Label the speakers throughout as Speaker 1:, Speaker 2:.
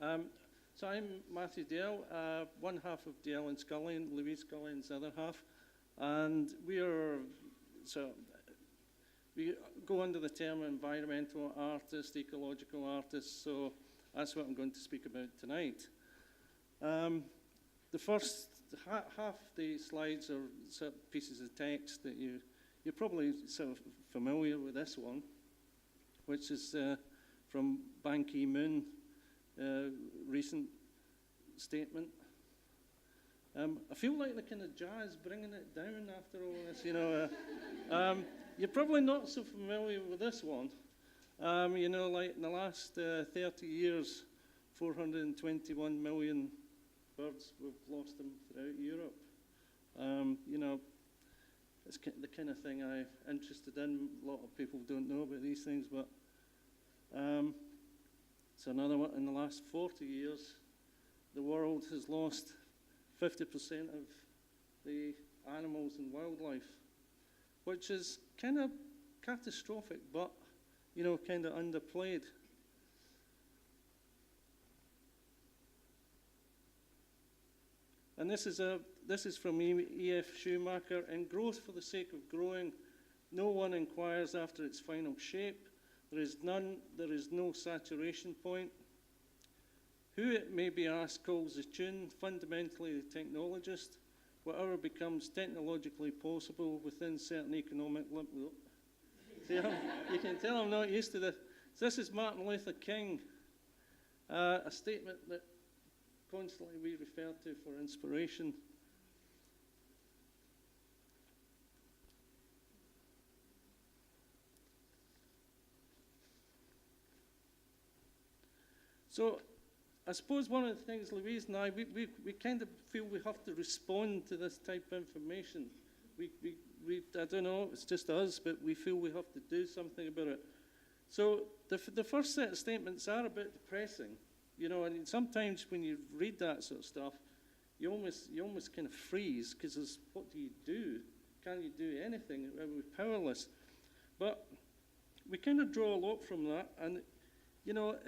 Speaker 1: So I'm Matthew Dale, one half of Dale and Scullion, Louise Scullion's the other half. And we go under the term environmental artist, ecological artist, so that's what I'm going to speak about tonight. The first half of the slides are sort of pieces of text that you're probably sort of familiar with this one, which is from Ban Ki-moon, recent statement. I feel like the kind of jazz bringing it down after all this, You're probably not so familiar with this one. Like in the last 30 years, 421 million birds, we've lost them throughout Europe. It's the kind of thing I'm interested in. A lot of people don't know about these things, but so another one. In the last 40 years, the world has lost 50% of the animals and wildlife, which is kind of catastrophic, but, kind of underplayed. And this is from E.F. Schumacher. In growth for the sake of growing, no one inquires after its final shape. There is no saturation point. Who, it may be asked, calls the tune? Fundamentally the technologist. Whatever becomes technologically possible within certain economic limits. You can tell I'm not used to this. So this is Martin Luther King, a statement that constantly we refer to for inspiration. So I suppose one of the things, Louise and I, we kind of feel we have to respond to this type of information. I don't know, it's just us, but we feel we have to do something about it. So the first set of statements are a bit depressing, and sometimes when you read that sort of stuff, you almost kind of freeze, because what do you do? Can you do anything? We're powerless. But we kind of draw a lot from that, and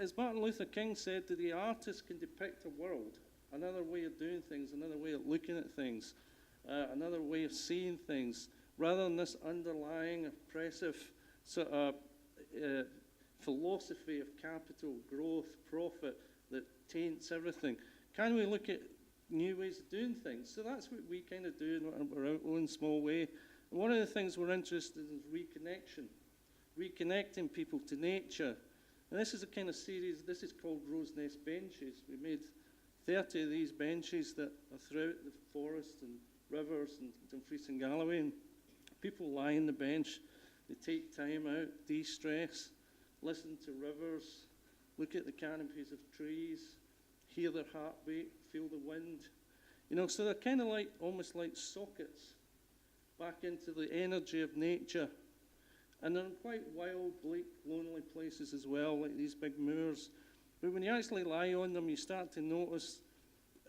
Speaker 1: as Martin Luther King said, that the artist can depict a world, another way of doing things, another way of looking at things, another way of seeing things, rather than this underlying oppressive sort of philosophy of capital, growth, profit that taints everything. Can we look at new ways of doing things? So that's what we kind of do in our own small way. And one of the things we're interested in is reconnection, reconnecting people to nature. And this is a kind of series, this is called Rose Nest Benches. We made 30 of these benches that are throughout the forest and rivers and Dumfries and Galloway. And people lie on the bench, they take time out, de-stress, listen to rivers, look at the canopies of trees, hear their heartbeat, feel the wind. So they're kind of almost like sockets back into the energy of nature. And they're in quite wild, bleak, lonely places as well, like these big moors. But when you actually lie on them, you start to notice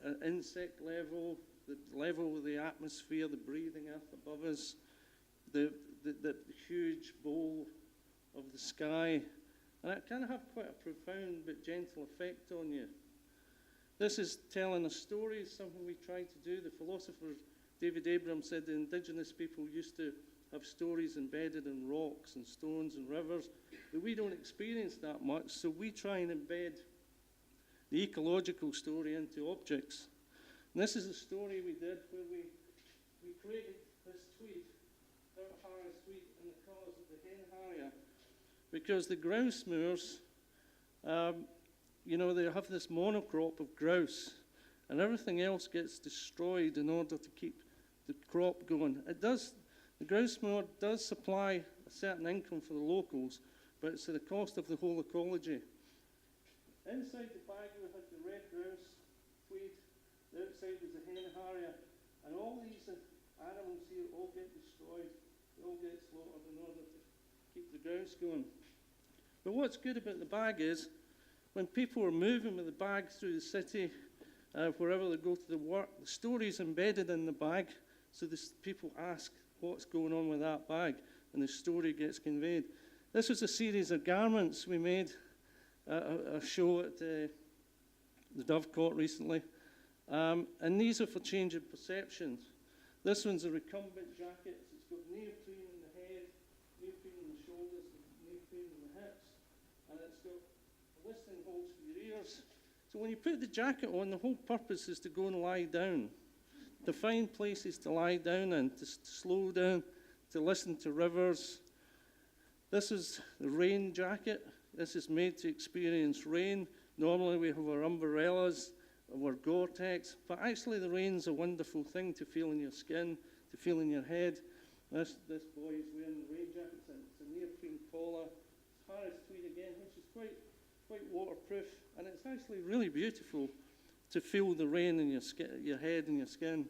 Speaker 1: an insect level, the level of the atmosphere, the breathing earth above us, the huge bowl of the sky. And it can have quite a profound but gentle effect on you. This is telling a story, something we try to do. The philosopher David Abrams said the indigenous people used to have stories embedded in rocks and stones and rivers, but we don't experience that much, so we try and embed the ecological story into objects. And this is a story we did where we created this tweed, Harris tweed, in the colours of the hen harrier, because the grouse moors, they have this monocrop of grouse, and everything else gets destroyed in order to keep the crop going. The grouse moor does supply a certain income for the locals, but it's at the cost of the whole ecology. Inside the bag we had the red grouse, tweed, the outside was the hen harrier, and all these animals here all get destroyed, they all get slaughtered in order to keep the grouse going. But what's good about the bag is, when people are moving with the bag through the city, wherever they go to the work, the story's embedded in the bag, so people ask, what's going on with that bag, and the story gets conveyed. This was a series of garments we made, a show at the Dovecot recently. And these are for changing perceptions. This one's a recumbent jacket. It's got neoprene in the head, neoprene in the shoulders, neoprene in the hips, and it's got listening holes for your ears. So when you put the jacket on, the whole purpose is to go and lie down, to find places to lie down in, to slow down, to listen to rivers. This is the rain jacket. This is made to experience rain. Normally we have our umbrellas, our Gore-Tex, but actually the rain's a wonderful thing to feel in your skin, to feel in your head. This boy is wearing the rain jacket. It's a neoprene collar. It's Harris tweed again, which is quite waterproof, and it's actually really beautiful to feel the rain in your head and your skin.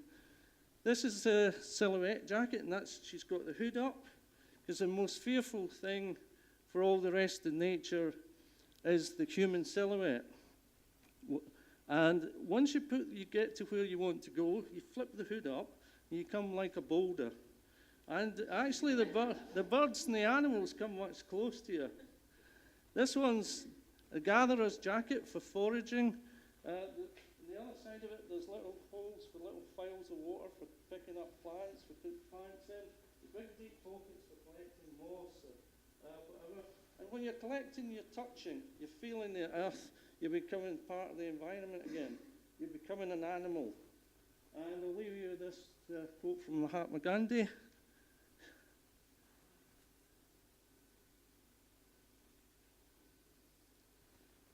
Speaker 1: This is a silhouette jacket, and she's got the hood up, because the most fearful thing for all the rest of nature is the human silhouette. And once you get to where you want to go, you flip the hood up, and you come like a boulder. And actually, the birds and the animals come much close to you. This one's a gatherer's jacket for foraging. The other side of it, there's little holes for little phials of water for picking up plants, for putting plants in. The big deep pockets for collecting moss or whatever. And when you're collecting, you're touching, you're feeling the earth, you're becoming part of the environment again. You're becoming an animal. And I'll leave you with this quote from Mahatma Gandhi.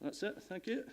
Speaker 1: That's it. Thank you.